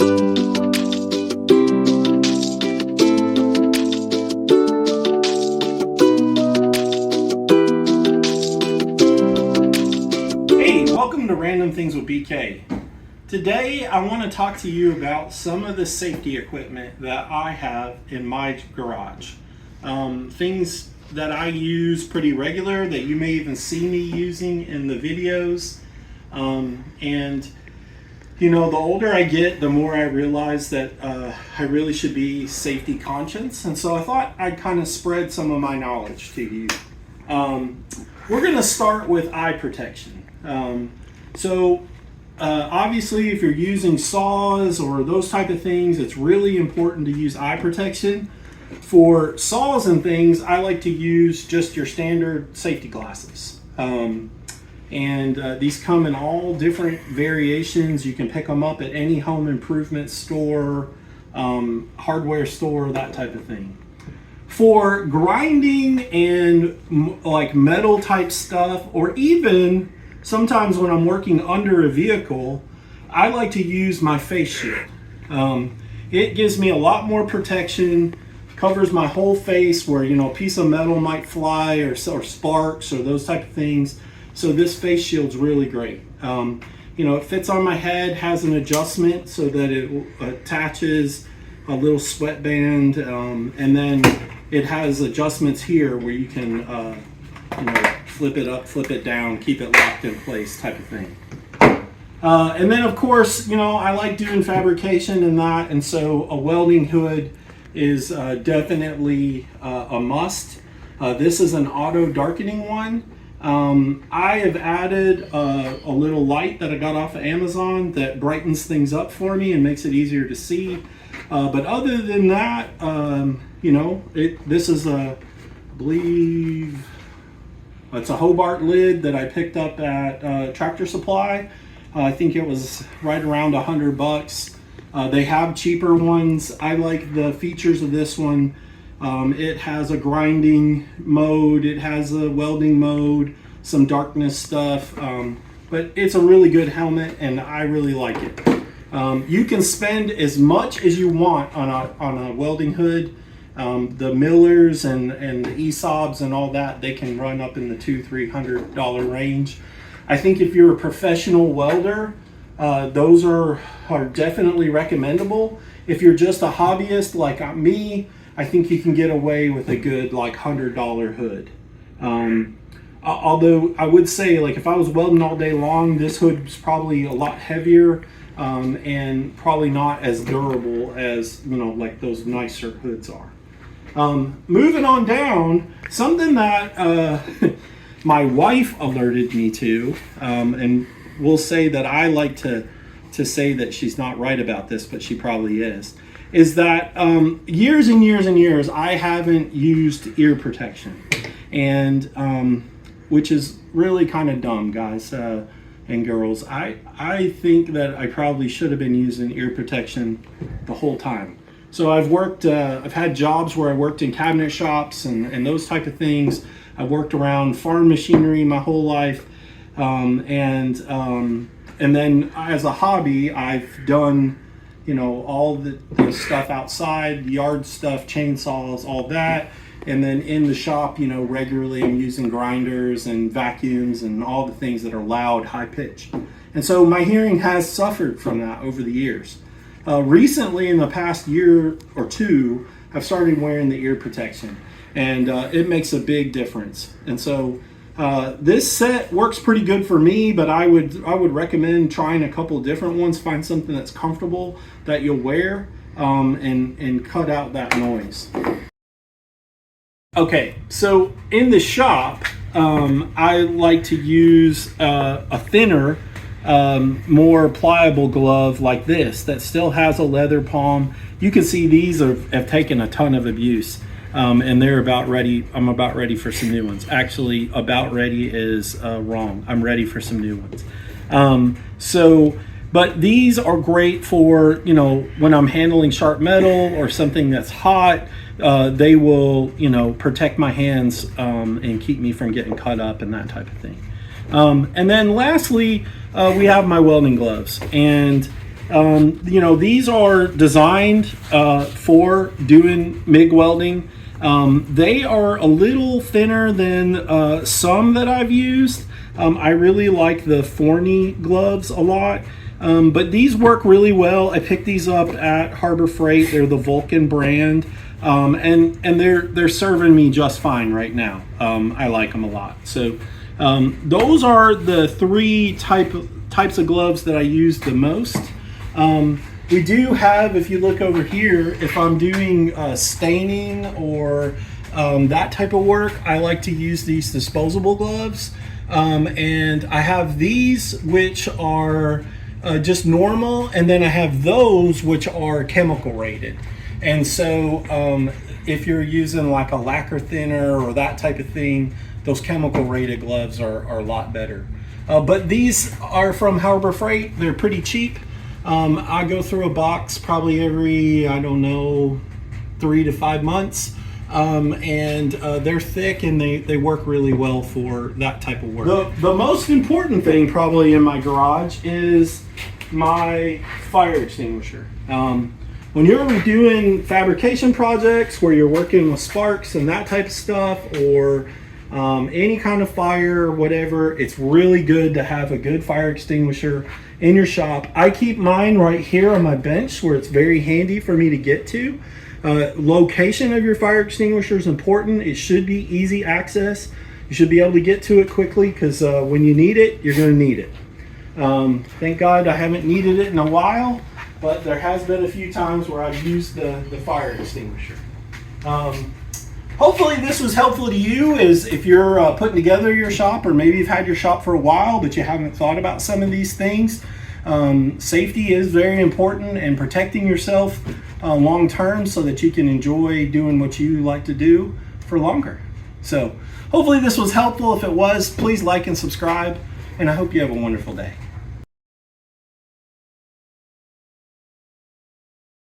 Hey, welcome to Random Things with BK. Today I want to talk to you about some of the safety equipment that I have in my garage. Things that I use pretty regular that you may even see me using in the videos. And you know, the older I get, the more I realize that I really should be safety conscious. And so I thought I'd kind of spread some of my knowledge to you. We're going to start with eye protection. Obviously, if you're using saws or those type of things, it's really important to use eye protection. For saws and things, I like to use just your standard safety glasses. These come in all different variations. You can pick them up at any home improvement store, hardware store, that type of thing. For grinding and like metal type stuff, or even sometimes when I'm working under a vehicle, I like to use my face shield. It gives me a lot more protection, covers my whole face where, you know, a piece of metal might fly or sparks or those type of things. So this face shield's really great. It fits on my head, has an adjustment so that it attaches a little sweatband, and then it has adjustments here where you can flip it up, flip it down, keep it locked in place type of thing. And then of course, I like doing fabrication and that, and so a welding hood is definitely a must. This is an auto darkening one. I have added a little light that I got off of Amazon that brightens things up for me and makes it easier to see. But other than that, this is I believe it's a Hobart lid that I picked up at Tractor Supply. I think it was right around $100. They have cheaper ones. I like the features of this one. It has a grinding mode, it has a welding mode, some darkness stuff, but it's a really good helmet and I really like it. You can spend as much as you want on a welding hood. The Millers and the ESOBs and all that, they can run up in the $200-300 range. I think if you're a professional welder, those are definitely recommendable. If you're just a hobbyist like me, I think you can get away with a good $100 hood. Although I would say, like, if I was welding all day long, this hood is probably a lot heavier and probably not as durable as like those nicer hoods are. Moving on down, something that my wife alerted me to, and we'll say that I like to say that she's not right about this, but she probably is that years and years and years I haven't used ear protection, and which is really kind of dumb, guys and girls. I think that I probably should have been using ear protection the whole time. So I've had jobs where I worked in cabinet shops and those type of things. I've worked around farm machinery my whole life, and then as a hobby, I've done all the stuff outside, yard stuff, chainsaws, all that. And then in the shop, regularly I'm using grinders and vacuums and all the things that are loud, high pitch. And so my hearing has suffered from that over the years. Recently, in the past year or two, I've started wearing the ear protection, and it makes a big difference. And so this set works pretty good for me, but I would recommend trying a couple of different ones. Find something that's comfortable that you'll wear, and cut out that noise. Okay, so in the shop, I like to use a thinner, more pliable glove like this that still has a leather palm. You can see these have taken a ton of abuse, and they're about ready. I'm about ready for some new ones. Actually, about ready is wrong. I'm ready for some new ones. But these are great for, when I'm handling sharp metal or something that's hot. They will, protect my hands and keep me from getting cut up and that type of thing. And then lastly, we have my welding gloves. And You know, these are designed for doing MIG welding. They are a little thinner than some that I've used. I really like the Forney gloves a lot. But these work really well. I picked these up at Harbor Freight. They're the Vulcan brand. And they're serving me just fine right now. I like them a lot. So those are the three types of gloves that I use the most. We do have, if you look over here, if I'm doing staining or that type of work, I like to use these disposable gloves. And I have these which are just normal, and then I have those which are chemical rated. And so if you're using like a lacquer thinner or that type of thing, those chemical rated gloves are a lot better. But these are from Harbor Freight. They're pretty cheap. I go through a box probably every, I don't know, 3 to 5 months. And they're thick, and they work really well for that type of work. The most important thing probably in my garage is my fire extinguisher. When you're doing fabrication projects where you're working with sparks and that type of stuff, or any kind of fire, whatever, it's really good to have a good fire extinguisher in your shop. I keep mine right here on my bench where it's very handy for me to get to. Location of your fire extinguisher is important. It should be easy access. You should be able to get to it quickly, because when you need it, you're going to need it. Thank God I haven't needed it in a while, but there has been a few times where I've used the fire extinguisher. Hopefully this was helpful to you, is if you're putting together your shop, or maybe you've had your shop for a while but you haven't thought about some of these things. Safety is very important, and protecting yourself long term so that you can enjoy doing what you like to do for longer. So hopefully this was helpful. If it was, please like and subscribe, and I hope you have a wonderful day.